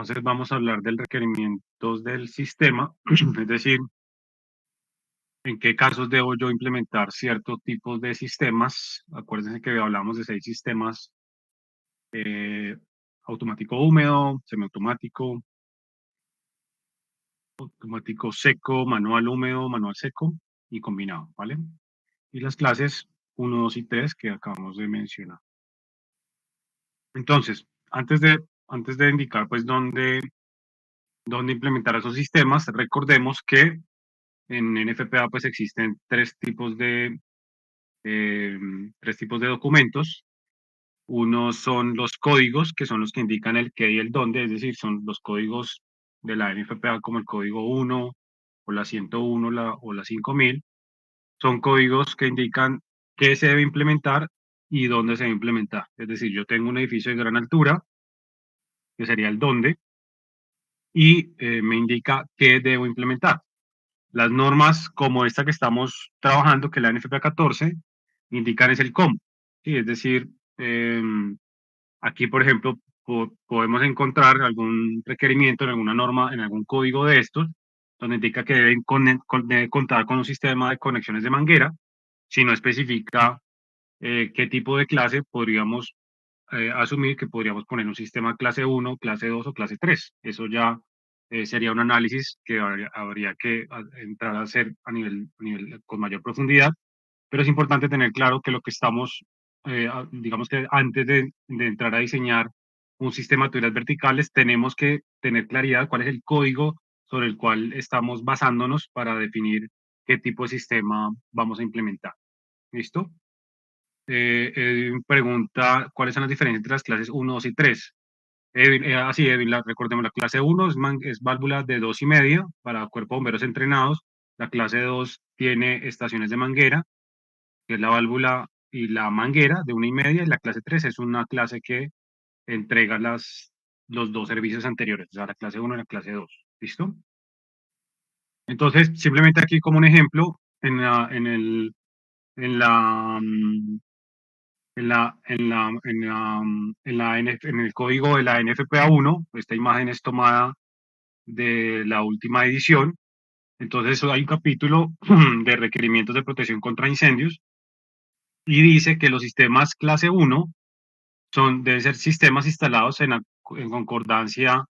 Entonces vamos a hablar del requerimientos del sistema, es decir, en qué casos debo yo implementar ciertos tipos de sistemas. Acuérdense que hablamos de 6 sistemas: eh, automático húmedo, semiautomático, automático seco, manual húmedo, manual seco y combinado, ¿vale? Y las clases 1, 2 y 3 que acabamos de mencionar. Entonces, antes de indicar pues dónde implementar esos sistemas, recordemos que en NFPA pues existen tres tipos de documentos. Uno son los códigos, que son los que indican el qué y el dónde, es decir, son los códigos de la NFPA como el código 1 o la 101 o la 5000. Son códigos que indican qué se debe implementar y dónde se debe implementar. Es decir, yo tengo un edificio de gran altura, que sería el dónde, y me indica qué debo implementar. Las normas como esta que estamos trabajando, que es la NFPA 14, indican es el cómo. ¿Sí? Es decir, aquí, por ejemplo, podemos encontrar algún requerimiento en alguna norma, en algún código de estos, donde indica que debe contar con un sistema de conexiones de manguera. Si no especifica qué tipo de clase, podríamos asumir que podríamos poner un sistema clase 1, clase 2 o clase 3. Eso ya sería un análisis que habría que entrar a hacer con mayor profundidad, pero es importante tener claro que lo que estamos, digamos que antes de entrar a diseñar un sistema de tuberías verticales, tenemos que tener claridad cuál es el código sobre el cual estamos basándonos para definir qué tipo de sistema vamos a implementar. ¿Listo? Edwin pregunta, ¿cuáles son las diferencias entre las clases 1, 2 y 3? Edwin, Edwin, recordemos, la clase 1 es válvula de 2,5 para cuerpo de bomberos entrenados. La clase 2 tiene estaciones de manguera, que es la válvula y la manguera de 1,5, y la clase 3 es una clase que entrega los dos servicios anteriores, o sea, la clase 1 y la clase 2. ¿Listo? Entonces, simplemente aquí como un ejemplo, en la, mm, en el código de la NFPA 1, esta imagen es tomada de la última edición. Entonces hay un capítulo de requerimientos de protección contra incendios y dice que los sistemas clase 1 deben ser sistemas instalados en concordancia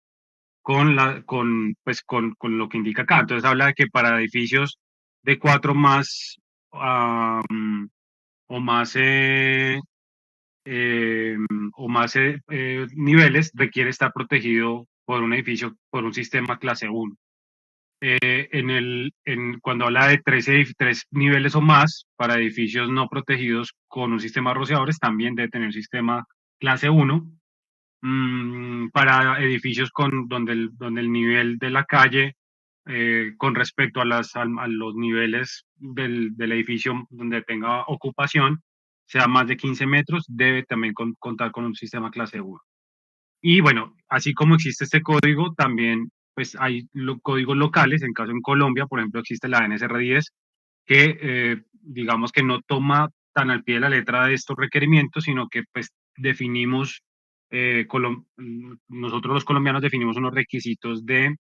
con lo que indica acá. Entonces habla de que para edificios de 4 más o más eh, niveles requiere estar protegido por un edificio, por un sistema clase 1. Cuando habla de tres niveles o más, para edificios no protegidos con un sistema de rociadores, también debe tener un sistema clase 1. Para edificios donde el nivel de la calle, con respecto a los niveles del edificio donde tenga ocupación, sea más de 15 metros, debe también contar con un sistema clase 1. Y bueno, así como existe este código, también pues hay códigos locales. En caso en Colombia, por ejemplo, existe la NSR10, que digamos que no toma tan al pie de la letra de estos requerimientos, sino que pues definimos, nosotros los colombianos definimos unos requisitos de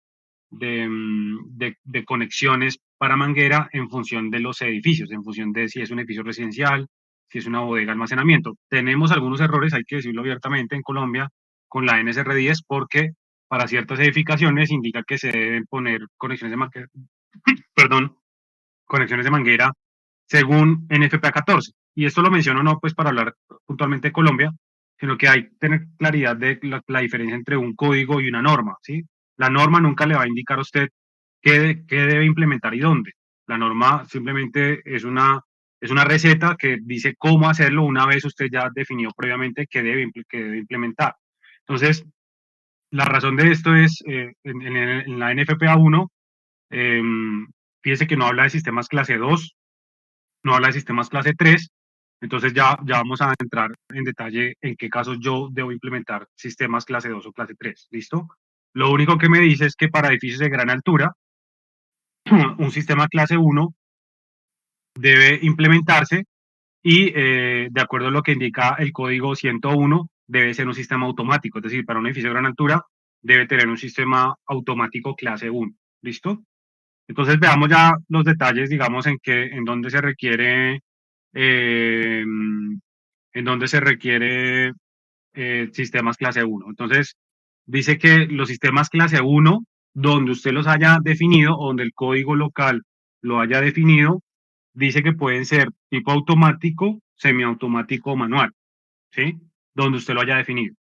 conexiones para manguera en función de los edificios, en función de si es un edificio residencial, si es una bodega de almacenamiento. Tenemos algunos errores, hay que decirlo abiertamente, en Colombia con la NSR10, porque para ciertas edificaciones indica que se deben poner conexiones de manguera, perdón, conexiones de manguera según NFPA 14. Y esto lo menciono no pues para hablar puntualmente de Colombia, sino que hay que tener claridad de la diferencia entre un código y una norma, ¿sí? La norma nunca le va a indicar a usted qué debe implementar y dónde. La norma simplemente es una receta que dice cómo hacerlo una vez usted ya definió previamente qué debe implementar. Entonces, la razón de esto es, en la NFPA 1, eh, fíjese que no habla de sistemas clase 2, no habla de sistemas clase 3, entonces ya vamos a entrar en detalle en qué casos yo debo implementar sistemas clase 2 o clase 3, ¿listo? Lo único que me dice es que para edificios de gran altura, un sistema clase 1 debe implementarse y de acuerdo a lo que indica el código 101, debe ser un sistema automático, es decir, para un edificio de gran altura debe tener un sistema automático clase 1. ¿Listo? Entonces veamos ya los detalles, digamos, en dónde se requiere, en dónde se requiere sistemas clase 1. Entonces, dice que los sistemas clase 1, donde usted los haya definido, o donde el código local lo haya definido, dice que pueden ser tipo automático, semiautomático o manual, ¿sí? Donde usted lo haya definido.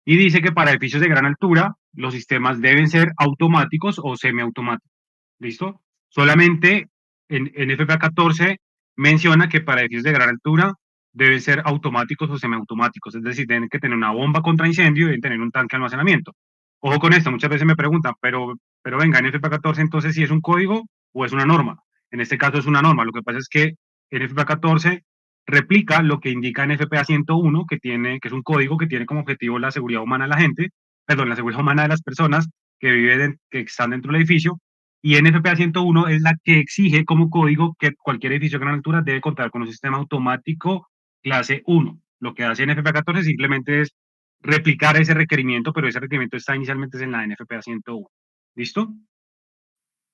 Y dice que para edificios de gran altura, los sistemas deben ser automáticos o semiautomáticos. ¿Listo? Solamente en FPA 14 menciona que para edificios de gran altura deben ser automáticos o semiautomáticos, es decir, tienen que tener una bomba contra incendio y deben tener un tanque de almacenamiento. Ojo con esto, muchas veces me preguntan, pero venga, en FPA 14 entonces si es un código o es una norma. En este caso es una norma, lo que pasa es que en FPA 14 replica lo que indica en FPA 101, que es un código que tiene como objetivo la seguridad humana de la gente, perdón, la seguridad humana de las personas que están dentro del edificio, y NFPA 101 es la que exige como código que cualquier edificio de gran altura debe contar con un sistema automático clase 1. Lo que hace NFPA 14 simplemente es replicar ese requerimiento, pero ese requerimiento está inicialmente en la NFPA 101. ¿Listo?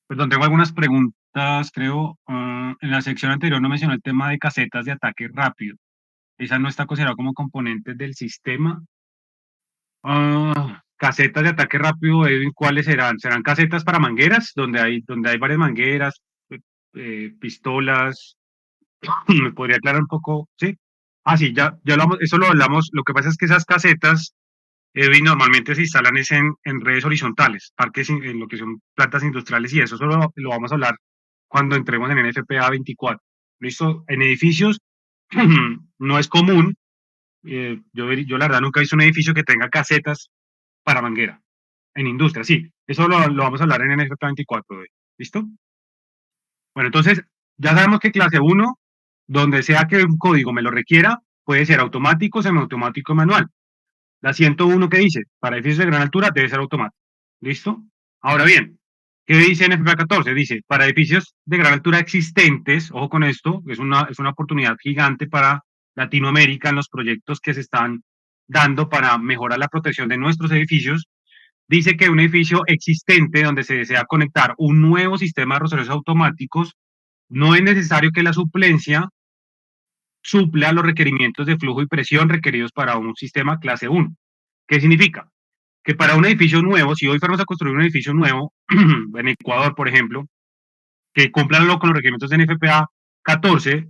Perdón, tengo algunas preguntas, creo. En la sección anterior no mencionó el tema de casetas de ataque rápido. ¿Esa no está considerada como componente del sistema? Casetas de ataque rápido, Edwin, ¿cuáles serán? ¿Serán casetas para mangueras, donde hay varias mangueras, pistolas? ¿Me podría aclarar un poco? ¿Sí? Ah, sí, ya lo, eso lo hablamos. Lo que pasa es que esas casetas, Edwin, normalmente se instalan es en redes horizontales, parques, en lo que son plantas industriales y eso solo lo vamos a hablar cuando entremos en NFPA 24. ¿Listo? En edificios no es común. Yo la verdad nunca he visto un edificio que tenga casetas para manguera. En industria, sí. Eso lo vamos a hablar en NFPA 24. ¿Listo? Bueno, entonces, ya sabemos que clase 1, donde sea que un código me lo requiera, puede ser automático, semiautomático o manual. La 101 que dice, para edificios de gran altura debe ser automático. ¿Listo? Ahora bien, ¿qué dice NFPA 14? Dice, para edificios de gran altura existentes, ojo con esto, es una oportunidad gigante para Latinoamérica en los proyectos que se están dando para mejorar la protección de nuestros edificios. Dice que un edificio existente donde se desea conectar un nuevo sistema de rostros automáticos, no es necesario que la suplencia supla los requerimientos de flujo y presión requeridos para un sistema clase 1. ¿Qué significa? Que para un edificio nuevo, si hoy fuéramos a construir un edificio nuevo, en Ecuador, por ejemplo, que cumplan con los requerimientos de NFPA 14,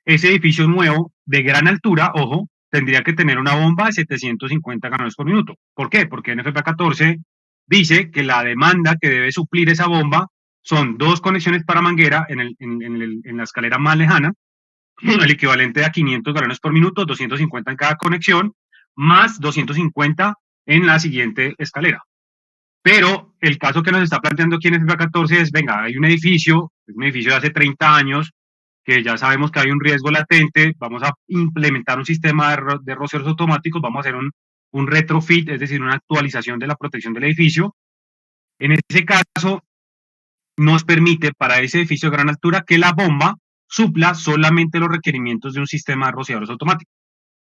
ese edificio nuevo de gran altura, ojo, tendría que tener una bomba de 750 galones por minuto. ¿Por qué? Porque NFPA 14 dice que la demanda que debe suplir esa bomba son 2 conexiones para manguera en la escalera más lejana, el equivalente a 500 galones por minuto, 250 en cada conexión, más 250 en la siguiente escalera. Pero el caso que nos está planteando aquí en FPA 14 es, venga, hay un edificio de hace 30 años, que ya sabemos que hay un riesgo latente, vamos a implementar un sistema de rociadores automáticos, vamos a hacer un retrofit, es decir, una actualización de la protección del edificio. En ese caso, nos permite para ese edificio de gran altura que la bomba supla solamente los requerimientos de un sistema de rociadores automáticos.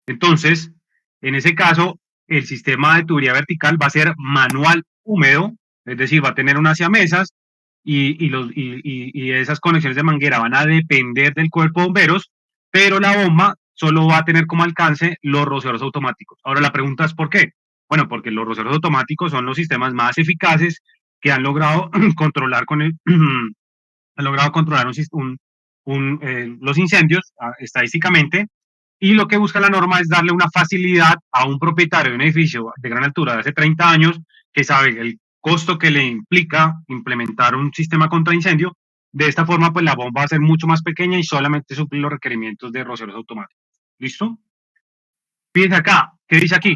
Entonces, en ese caso, el sistema de tubería vertical va a ser manual húmedo, es decir, va a tener unas siamesas y esas conexiones de manguera van a depender del cuerpo de bomberos, pero la bomba solo va a tener como alcance los rociadores automáticos. Ahora la pregunta es ¿por qué? Bueno, porque los rociadores automáticos son los sistemas más eficaces que han logrado controlar han logrado controlar los incendios estadísticamente, y lo que busca la norma es darle una facilidad a un propietario de un edificio de gran altura de hace 30 años que sabe el costo que le implica implementar un sistema contra incendio. De esta forma, pues la bomba va a ser mucho más pequeña y solamente suplir los requerimientos de rociadores automáticos. ¿Listo? Fíjense acá, ¿qué dice aquí?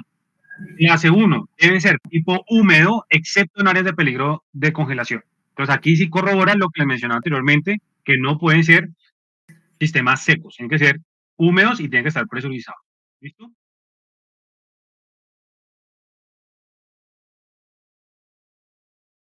Clase 1 debe ser tipo húmedo, excepto en áreas de peligro de congelación. Entonces aquí sí corrobora lo que les mencionaba anteriormente, que no pueden ser sistemas secos, tienen que ser húmedos y tienen que estar presurizados. ¿Listo?